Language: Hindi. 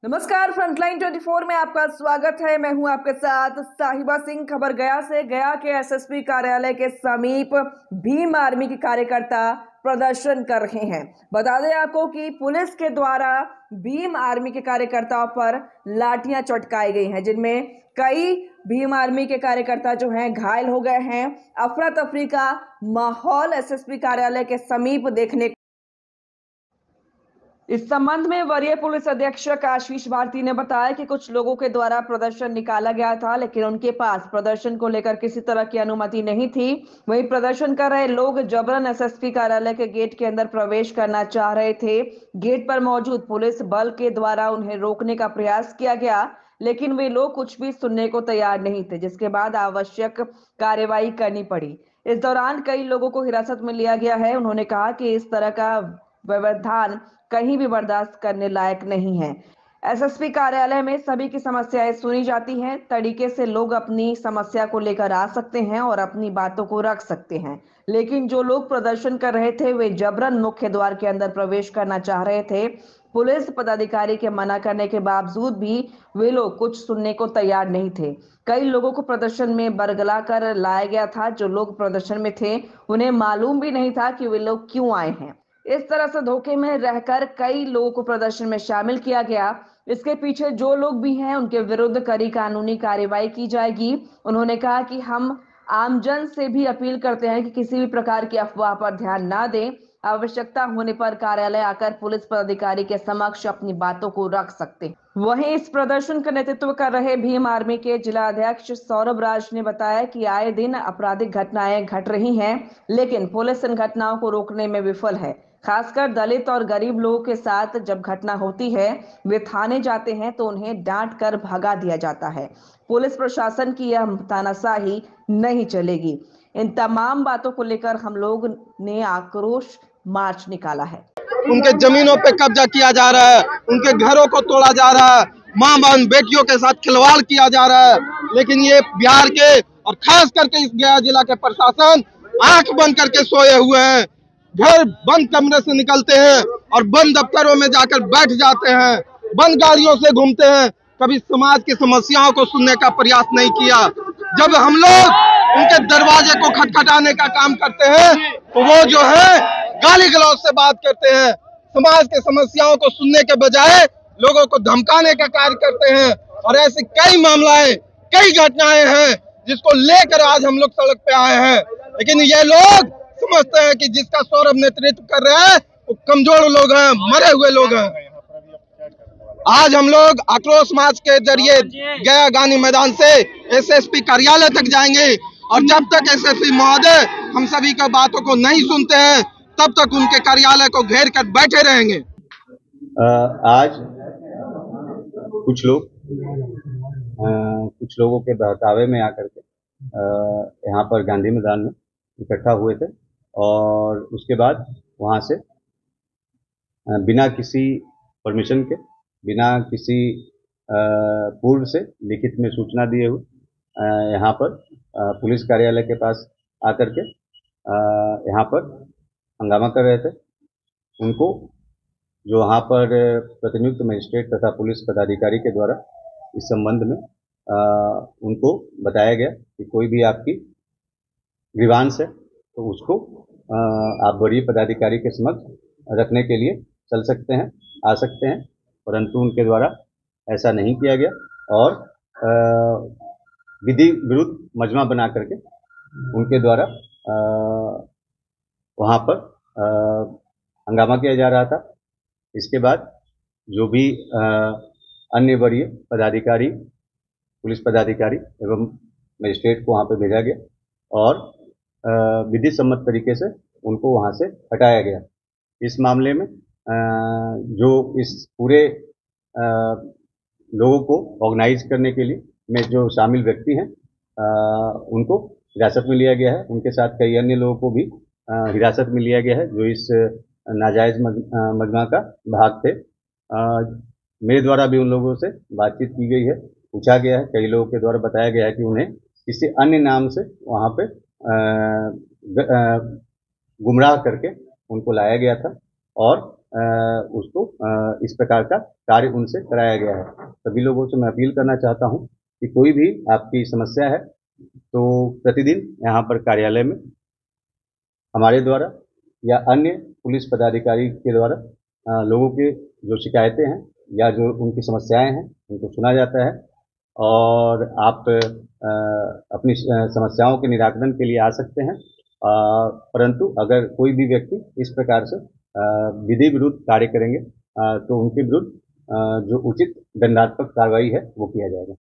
नमस्कार, फ्रंटलाइन 24 में आपका स्वागत है। मैं हूं आपके साथ साहिबा सिंह। खबर गया से। गया के एसएसपी कार्यालय के समीप भीम आर्मी के कार्यकर्ता प्रदर्शन कर रहे हैं। बता दें आपको कि पुलिस के द्वारा भीम आर्मी के कार्यकर्ताओं पर लाठियां चटकाई गई हैं, जिनमें कई भीम आर्मी के कार्यकर्ता जो हैं घायल हो गए हैं। अफरा तफरी का माहौल एसएसपी कार्यालय के समीप देखने। इस संबंध में वरीय पुलिस अधीक्षक आशीष भारती ने बताया कि कुछ लोगों के द्वारा प्रदर्शन निकाला गया था, लेकिन उनके पास प्रदर्शन को लेकर किसी तरह की अनुमति नहीं थी। वहीं प्रदर्शन कर रहे लोग जबरन एसएसपी कार्यालय के गेट के अंदर प्रवेश करना चाह रहे थे। गेट पर मौजूद पुलिस बल के द्वारा उन्हें रोकने का प्रयास किया गया, लेकिन वे लोग कुछ भी सुनने को तैयार नहीं थे, जिसके बाद आवश्यक कार्रवाई करनी पड़ी। इस दौरान कई लोगों को हिरासत में लिया गया है। उन्होंने कहा कि इस तरह का व्यवधान कहीं भी बर्दाश्त करने लायक नहीं है। एसएसपी कार्यालय में सभी की समस्याएं सुनी जाती हैं। तरीके से लोग अपनी समस्या को लेकर आ सकते हैं और अपनी बातों को रख सकते हैं, लेकिन जो लोग प्रदर्शन कर रहे थे वे जबरन मुख्य द्वार के अंदर प्रवेश करना चाह रहे थे। पुलिस पदाधिकारी के मना करने के बावजूद भी वे लोग कुछ सुनने को तैयार नहीं थे। कई लोगों को प्रदर्शन में बरगला कर लाया गया था। जो लोग प्रदर्शन में थे उन्हें मालूम भी नहीं था कि वे लोग क्यों आए हैं। इस तरह से धोखे में रहकर कई लोगों को प्रदर्शन में शामिल किया गया। इसके पीछे जो लोग भी हैं उनके विरुद्ध कड़ी कानूनी कार्रवाई की जाएगी। उन्होंने कहा कि हम आमजन से भी अपील करते हैं कि किसी भी प्रकार की अफवाह पर ध्यान ना दें। आवश्यकता होने पर कार्यालय आकर पुलिस पदाधिकारी के समक्ष अपनी बातों को रख सकते हैं। वहीं इस प्रदर्शन का नेतृत्व कर रहे भीम आर्मी के जिला अध्यक्ष सौरभ राज ने बताया कि आए दिन आपराधिक घटनाएं घट रही हैं, लेकिन पुलिस इन घटनाओं को रोकने में विफल है। खासकर दलित और गरीब लोगों के साथ जब घटना होती है, वे थाने जाते हैं तो उन्हें डांट कर भगा दिया जाता है। पुलिस प्रशासन की यह तानाशाही नहीं चलेगी। इन तमाम बातों को लेकर हम लोग ने आक्रोश मार्च निकाला है। उनके जमीनों पे कब्जा किया जा रहा है, उनके घरों को तोड़ा जा रहा है, माँ बहन बेटियों के साथ खिलवाड़ किया जा रहा है। लेकिन ये बिहार के और खास करके इस गया जिला के प्रशासन आंख बंद करके सोए हुए हैं। घर बंद कमरे से निकलते हैं और बंद दफ्तरों में जाकर बैठ जाते हैं, बंद गाड़ियों से घूमते हैं। कभी समाज की समस्याओं को सुनने का प्रयास नहीं किया। जब हम लोग उनके दरवाजे को खटखटाने का काम करते हैं तो वो जो है गाली गलौज से बात करते हैं। समाज के समस्याओं को सुनने के बजाय लोगों को धमकाने का कार्य करते हैं। और ऐसी कई मामलाएं, कई घटनाएं हैं जिसको लेकर आज हम लोग सड़क पे आए हैं। लेकिन ये लोग समझते हैं कि जिसका सौरभ नेतृत्व कर रहे हैं वो कमजोर लोग हैं, मरे हुए लोग हैं। आज हम लोग आक्रोश मार्च के जरिए गया गांधी मैदान से एसएसपी कार्यालय तक जाएंगे और जब तक एसएसपी महोदय हम सभी की बातों को नहीं सुनते हैं तब तक उनके कार्यालय को घेर कर बैठे रहेंगे। आज कुछ लोग कुछ लोगों के बहकावे में आकर के यहाँ पर गांधी मैदान में इकट्ठा हुए थे और उसके बाद वहाँ से बिना किसी परमिशन के, बिना किसी पूर्व से लिखित में सूचना दिए हुए यहाँ पर पुलिस कार्यालय के पास आकर के यहाँ पर हंगामा कर रहे थे। उनको जो वहाँ पर प्रतिनियुक्त मजिस्ट्रेट तथा पुलिस पदाधिकारी के द्वारा इस संबंध में उनको बताया गया कि कोई भी आपकी ग्रीवांस है तो उसको आप वरीय पदाधिकारी के समक्ष रखने के लिए चल सकते हैं, आ सकते हैं, परंतु उनके द्वारा ऐसा नहीं किया गया और विधि विरुद्ध मजमा बना करके उनके द्वारा वहाँ पर हंगामा किया जा रहा था। इसके बाद जो भी अन्य वरीय पदाधिकारी, पुलिस पदाधिकारी एवं मजिस्ट्रेट को वहाँ पर भेजा गया और विधि सम्मत तरीके से उनको वहाँ से हटाया गया। इस मामले में जो इस पूरे लोगों को ऑर्गेनाइज करने के लिए में जो शामिल व्यक्ति हैं उनको हिरासत में लिया गया है। उनके साथ कई अन्य लोगों को भी हिरासत में लिया गया है जो इस नाजायज मजमा का भाग थे। मेरे द्वारा भी उन लोगों से बातचीत की गई है, पूछा गया है। कई लोगों के द्वारा बताया गया है कि उन्हें किसी अन्य नाम से वहाँ पे गुमराह करके उनको लाया गया था और उसको इस प्रकार का कार्य उनसे कराया गया है। सभी लोगों से मैं अपील करना चाहता हूँ कि कोई भी आपकी समस्या है तो प्रतिदिन यहाँ पर कार्यालय में हमारे द्वारा या अन्य पुलिस पदाधिकारी के द्वारा लोगों के जो शिकायतें हैं या जो उनकी समस्याएं हैं उनको सुना जाता है और आप अपनी समस्याओं के निराकरण के लिए आ सकते हैं। परंतु अगर कोई भी व्यक्ति इस प्रकार से विधि विरुद्ध कार्य करेंगे तो उनके विरुद्ध जो उचित दंडात्मक कार्रवाई है वो किया जाएगा।